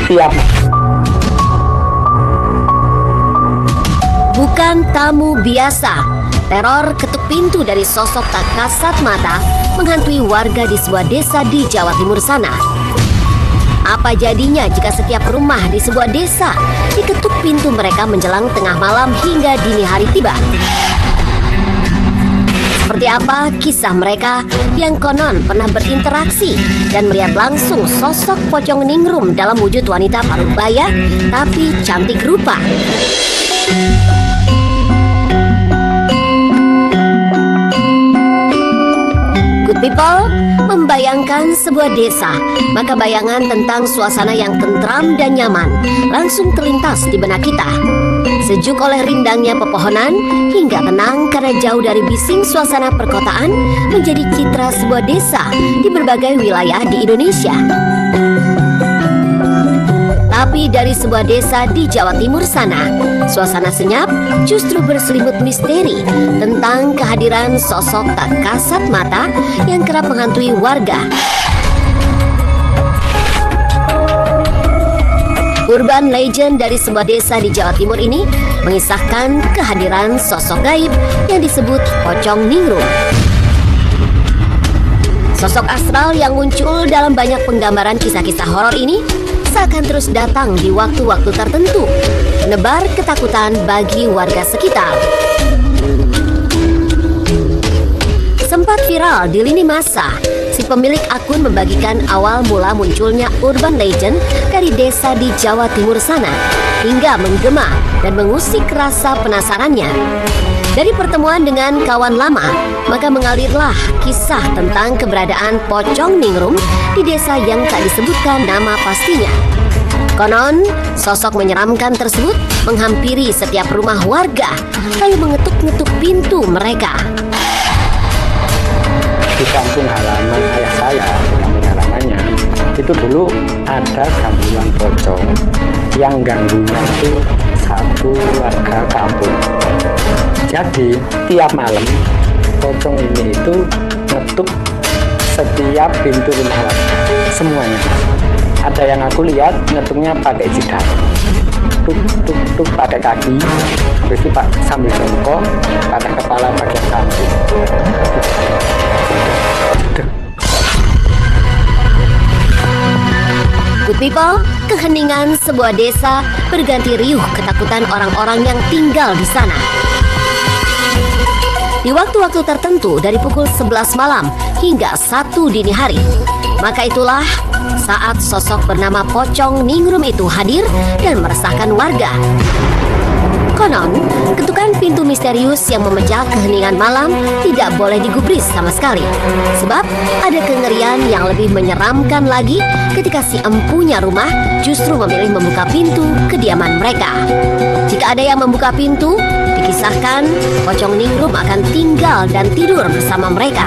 Tiap Bukan tamu biasa. Teror ketuk pintu dari sosok tak kasat mata menghantui warga di sebuah desa di Jawa Timur sana. Apa jadinya jika setiap rumah di sebuah desa diketuk pintu mereka menjelang tengah malam hingga dini hari tiba? Seperti apa kisah mereka yang konon pernah berinteraksi dan melihat langsung sosok pocong ningrum dalam wujud wanita parubaya tapi cantik rupa? Good people, membayangkan sebuah desa, maka bayangan tentang suasana yang tentram dan nyaman langsung terlintas di benak kita. Sejuk oleh rindangnya pepohonan hingga tenang karena jauh dari bising suasana perkotaan menjadi citra sebuah desa di berbagai wilayah di Indonesia. Tapi dari sebuah desa di Jawa Timur sana, suasana senyap justru berselimut misteri tentang kehadiran sosok tak kasat mata yang kerap menghantui warga. Urban legend dari sebuah desa di Jawa Timur ini mengisahkan kehadiran sosok gaib yang disebut pocong ningrum. Sosok astral yang muncul dalam banyak penggambaran kisah-kisah horor ini seakan terus datang di waktu-waktu tertentu, menebar ketakutan bagi warga sekitar. Sempat viral di lini masa, si pemilik akun membagikan awal mula munculnya urban legend dari desa di Jawa Timur sana, hingga menggema dan mengusik rasa penasarannya. Dari pertemuan dengan kawan lama, maka mengalirlah kisah tentang keberadaan pocong ningrum di desa yang tak disebutkan nama pastinya. Konon, sosok menyeramkan tersebut menghampiri setiap rumah warga, lalu mengetuk-ngetuk pintu mereka. di kampung halaman ayah saya, di kampung halamannya, itu dulu ada gangguan pocong yang ganggunya itu satu warga kampung. Jadi tiap malam pocong ini itu ngetuk setiap pintu rumah warga, semuanya. Ada yang aku lihat ngetuknya pakai jidat, tuk pakai kaki, habis itu sambil jongkok pada kepala bagian kampung. Good people, keheningan sebuah desa berganti riuh ketakutan orang-orang yang tinggal di sana. Di waktu-waktu tertentu dari pukul 11 malam hingga 1 dini hari, maka itulah saat sosok bernama Pocong Ningrum itu hadir dan meresahkan warga. Konon, ketukan pintu misterius yang memecah keheningan malam tidak boleh digubris sama sekali. Sebab ada kengerian yang lebih menyeramkan lagi ketika si empunya rumah justru memilih membuka pintu kediaman mereka. Jika ada yang membuka pintu, dikisahkan Pocong Ningrum akan tinggal dan tidur bersama mereka.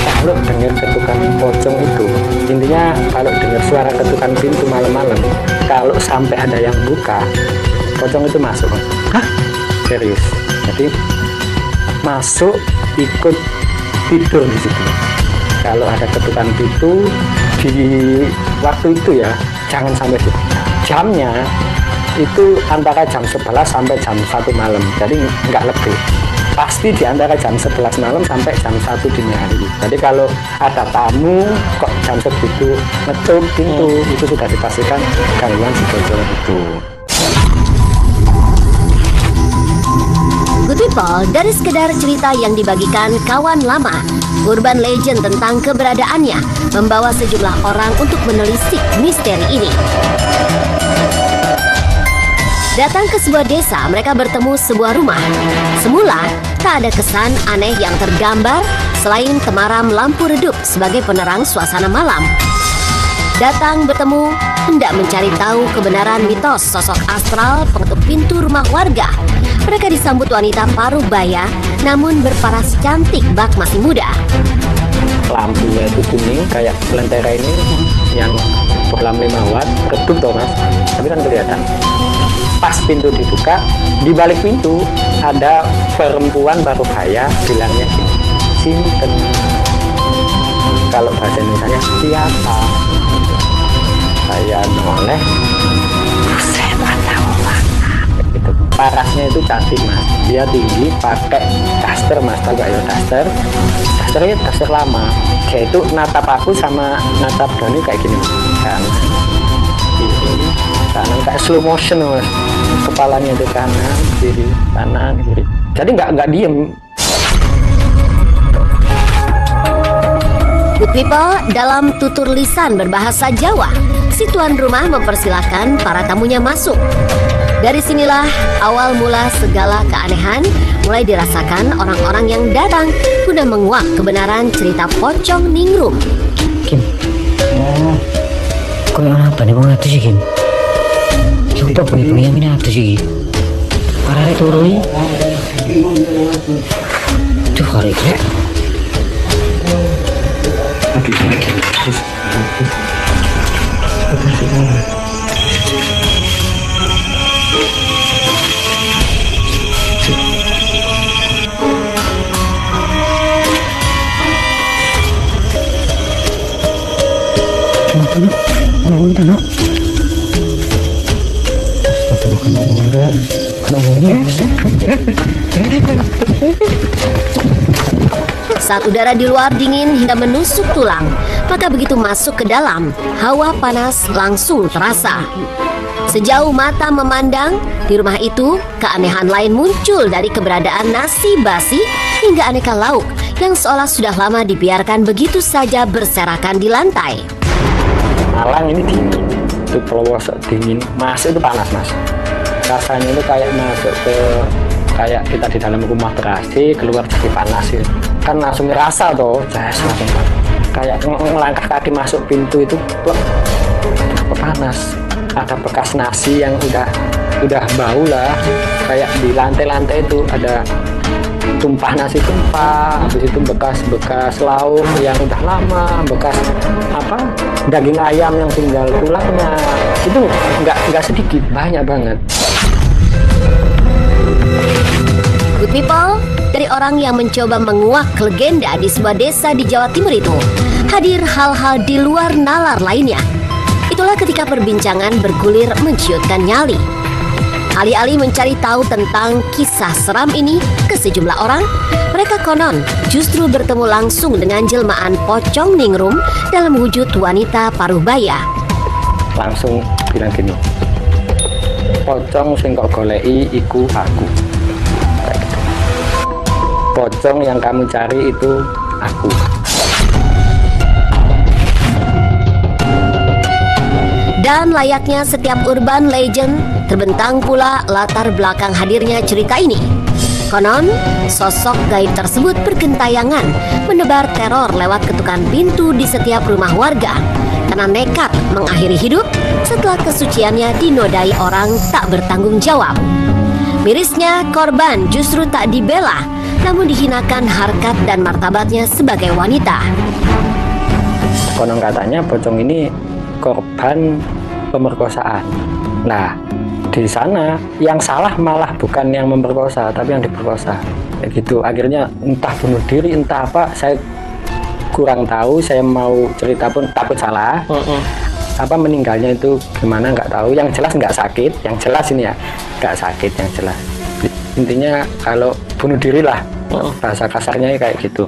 Kalau dengar ketukan pocong itu, intinya kalau dengar suara ketukan pintu malam-malam, kalau sampai ada yang buka, pocong itu masuk. Hah? Serius. Jadi masuk ikut tidur di situ. Kalau ada ketukan pintu di waktu itu ya, jangan sampai itu. Jamnya itu antara jam 11 sampai jam 1 malam. Jadi nggak lebih. Pasti di antara jam 11 malam sampai jam 1 dini hari. Jadi kalau ada tamu kok jam segitu ngetuk pintu, itu sudah dipastikan gangguan si pocong itu. Good people, dari sekedar cerita yang dibagikan kawan lama, urban legend tentang keberadaannya membawa sejumlah orang untuk menelisik misteri ini. Datang ke sebuah desa, mereka bertemu sebuah rumah. Semula, tak ada kesan aneh yang tergambar selain temaram lampu redup sebagai penerang suasana malam. Datang bertemu, hendak mencari tahu kebenaran mitos sosok astral pengetuk pintu rumah warga. Mereka disambut wanita parubaya, namun berparas cantik bak masih muda. Lampunya itu kuning kayak lentera ini yang bohlam 5 watt, redup toh mas, tapi kan kelihatan. Pas pintu dibuka, di balik pintu ada perempuan parubaya bilangnya gini, "Sinten?" saya siapa, saya noleh, buset ada orang gitu. Parasnya itu cantik mas, dia tinggi, pakai daster mas, tahu gak ya dasternya daster lama. Dia itu natap aku sama natap Doni kayak gini kan, kiri kanan, kayak slow motion mas, kepalanya itu kanan kiri kanan kiri, jadi nggak diem. Good people, dalam tutur lisan berbahasa Jawa, si tuan rumah mempersilahkan para tamunya masuk. Dari sinilah awal mula segala keanehan mulai dirasakan orang-orang yang datang guna menguak kebenaran cerita pocong ningrum. Kim, koyo ana apa nih bang atus sih Kim? Coba bunyi yang ini atus sih. Arare turun. Tuh hari ini. Saat udara di luar dingin hingga menusuk tulang, maka begitu masuk ke dalam, hawa panas langsung terasa. Sejauh mata memandang, di rumah itu keanehan lain muncul dari keberadaan nasi basi hingga aneka lauk yang seolah sudah lama dibiarkan begitu saja berserakan di lantai. Malang ini dingin, itu pelosok dingin, masuk itu panas mas. Rasanya itu kayak masuk ke, kayak kita di dalam rumah ber-AC, keluar jadi panas gitu. Kan langsung ngerasa toh, langsung kayak ngelangkah kaki masuk pintu itu panas. Ada bekas nasi yang udah bau lah, kayak di lantai-lantai itu ada tumpah nasi tumpah, habis itu bekas lauk yang udah lama, bekas apa daging ayam yang tinggal tulangnya, itu nggak sedikit, banyak banget. Good people, dari orang yang mencoba menguak legenda di sebuah desa di Jawa Timur itu, hadir hal-hal di luar nalar lainnya. Itulah ketika perbincangan bergulir menciutkan nyali. Alih-alih mencari tahu tentang kisah seram ini ke sejumlah orang, mereka konon justru bertemu langsung dengan jelmaan pocong ningrum dalam wujud wanita paruh baya. Langsung bilang gini, pocong sing kok goleki iku aku. Kayak gitu. Pocong yang kamu cari itu aku. Dan layaknya setiap urban legend, terbentang pula latar belakang hadirnya cerita ini. Konon, sosok gaib tersebut bergentayangan menebar teror lewat ketukan pintu di setiap rumah warga karena nekat mengakhiri hidup setelah kesuciannya dinodai orang tak bertanggung jawab. Mirisnya, korban justru tak dibela, namun dihinakan harkat dan martabatnya sebagai wanita. Konon katanya pocong ini korban pemerkosaan. Nah, di sana yang salah malah bukan yang memperkosa, tapi yang diperkosa. Kayak gitu. Akhirnya entah bunuh diri, entah apa, saya kurang tahu. Saya mau cerita pun takut salah. Apa meninggalnya itu gimana nggak tahu. Yang jelas nggak sakit. Yang jelas ini ya nggak sakit. Yang jelas. Intinya kalau bunuh diri lah, bahasa kasarnya kayak gitu.